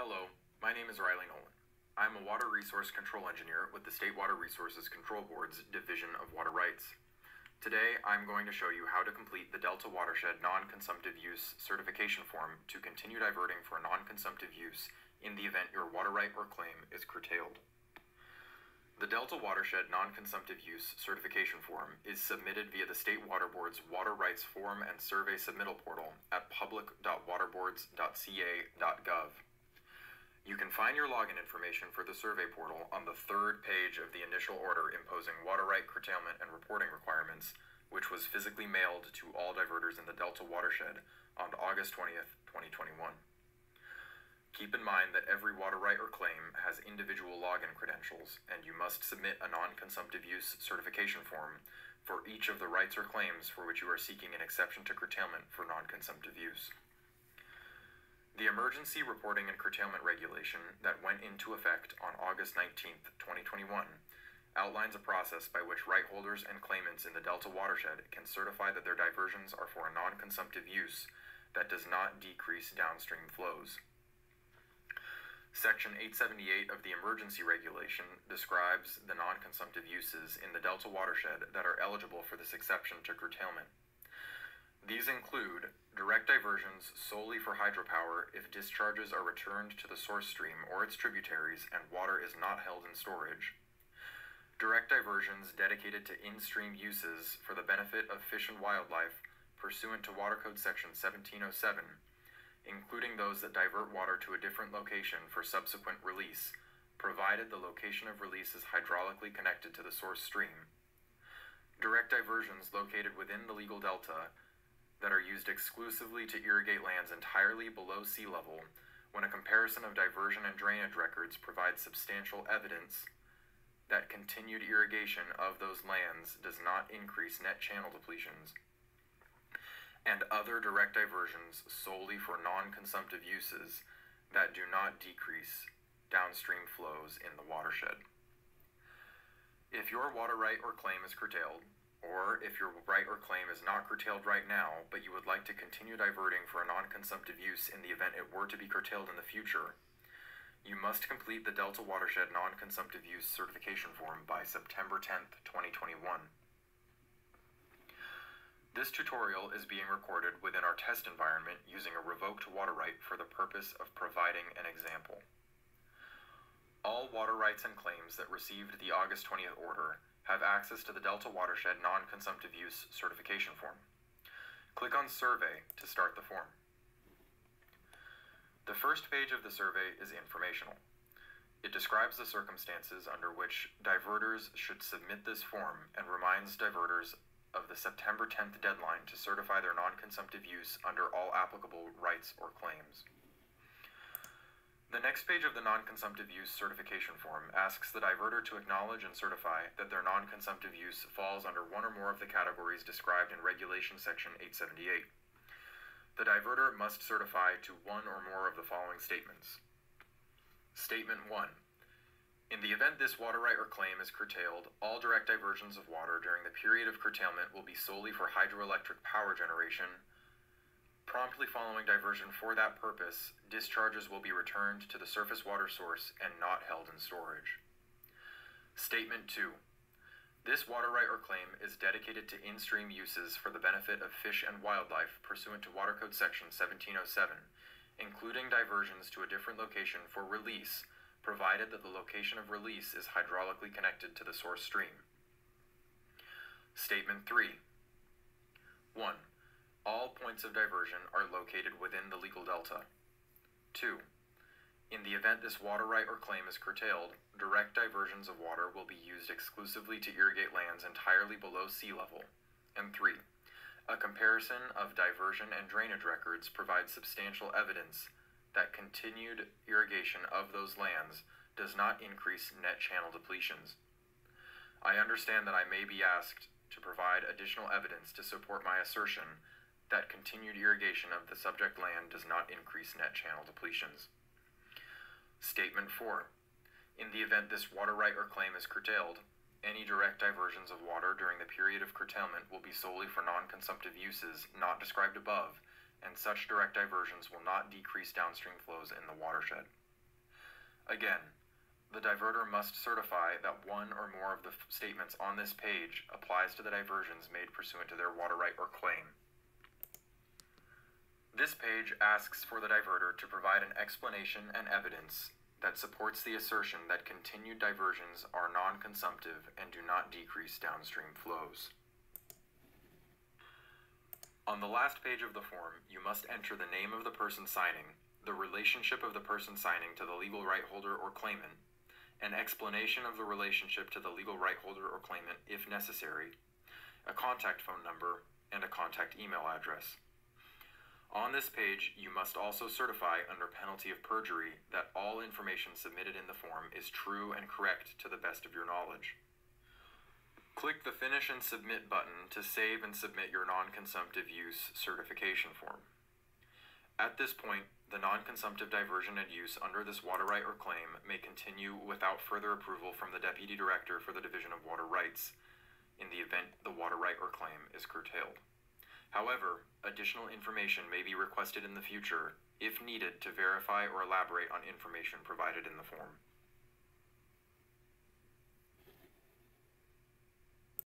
Hello, my name is Riley Nolan. I'm a Water Resource Control Engineer with the State Water Resources Control Board's Division of Water Rights. Today, I'm going to show you how to complete the Delta Watershed Non-Consumptive Use Certification Form to continue diverting for non-consumptive use in the event your water right or claim is curtailed. The Delta Watershed Non-Consumptive Use Certification Form is submitted via the State Water Board's Water Rights Form and Survey Submittal portal at public.waterboards.ca.gov. You can find your login information for the survey portal on the third page of the initial order imposing water right curtailment and reporting requirements, which was physically mailed to all diverters in the Delta Watershed on August 20th, 2021. Keep in mind that every water right or claim has individual login credentials, and you must submit a non-consumptive use certification form for each of the rights or claims for which you are seeking an exception to curtailment for non-consumptive use. The Emergency Reporting and Curtailment Regulation that went into effect on August 19th, 2021, outlines a process by which right holders and claimants in the Delta Watershed can certify that their diversions are for a non-consumptive use that does not decrease downstream flows. Section 878 of the Emergency Regulation describes the non-consumptive uses in the Delta Watershed that are eligible for this exception to curtailment. These include direct diversions solely for hydropower if discharges are returned to the source stream or its tributaries and water is not held in storage, direct diversions dedicated to in-stream uses for the benefit of fish and wildlife pursuant to Water Code Section 1707, including those that divert water to a different location for subsequent release, provided the location of release is hydraulically connected to the source stream, direct diversions located within the legal delta that are used exclusively to irrigate lands entirely below sea level when a comparison of diversion and drainage records provides substantial evidence that continued irrigation of those lands does not increase net channel depletions, and other direct diversions solely for non-consumptive uses that do not decrease downstream flows in the watershed. If your water right or claim is curtailed, or if your right or claim is not curtailed right now, but you would like to continue diverting for a non-consumptive use in the event it were to be curtailed in the future, you must complete the Delta Watershed Non-Consumptive Use Certification Form by September 10th, 2021. This tutorial is being recorded within our test environment using a revoked water right for the purpose of providing an example. All water rights and claims that received the August 20th order have access to the Delta Watershed Non-Consumptive Use Certification Form. Click on Survey to start the form. The first page of the survey is informational. It describes the circumstances under which diverters should submit this form and reminds diverters of the September 10th deadline to certify their non-consumptive use under all applicable rights or claims. The next page of the non-consumptive use certification form asks the diverter to acknowledge and certify that their non-consumptive use falls under one or more of the categories described in Regulation Section 878. The diverter must certify to one or more of the following statements. Statement 1. In the event this water right or claim is curtailed, all direct diversions of water during the period of curtailment will be solely for hydroelectric power generation. Promptly following diversion for that purpose, discharges will be returned to the surface water source and not held in storage. Statement 2. This water right or claim is dedicated to in-stream uses for the benefit of fish and wildlife pursuant to Water Code Section 1707, including diversions to a different location for release, provided that the location of release is hydraulically connected to the source stream. Statement 3. 1. All points of diversion are located within the legal delta. 2. In the event this water right or claim is curtailed, direct diversions of water will be used exclusively to irrigate lands entirely below sea level. And 3. A comparison of diversion and drainage records provides substantial evidence that continued irrigation of those lands does not increase net channel depletions. I understand that I may be asked to provide additional evidence to support my assertion that continued irrigation of the subject land does not increase net channel depletions. Statement 4. In the event this water right or claim is curtailed, any direct diversions of water during the period of curtailment will be solely for non-consumptive uses not described above, and such direct diversions will not decrease downstream flows in the watershed. Again, the diverter must certify that one or more of the statements on this page applies to the diversions made pursuant to their water right or claim. This page asks for the diverter to provide an explanation and evidence that supports the assertion that continued diversions are non-consumptive and do not decrease downstream flows. On the last page of the form, you must enter the name of the person signing, the relationship of the person signing to the legal right holder or claimant, an explanation of the relationship to the legal right holder or claimant if necessary, a contact phone number, and a contact email address. On this page, you must also certify under penalty of perjury that all information submitted in the form is true and correct to the best of your knowledge. Click the Finish and Submit button to save and submit your non-consumptive use certification form. At this point, the non-consumptive diversion and use under this water right or claim may continue without further approval from the Deputy Director for the Division of Water Rights in the event the water right or claim is curtailed. However, additional information may be requested in the future if needed to verify or elaborate on information provided in the form.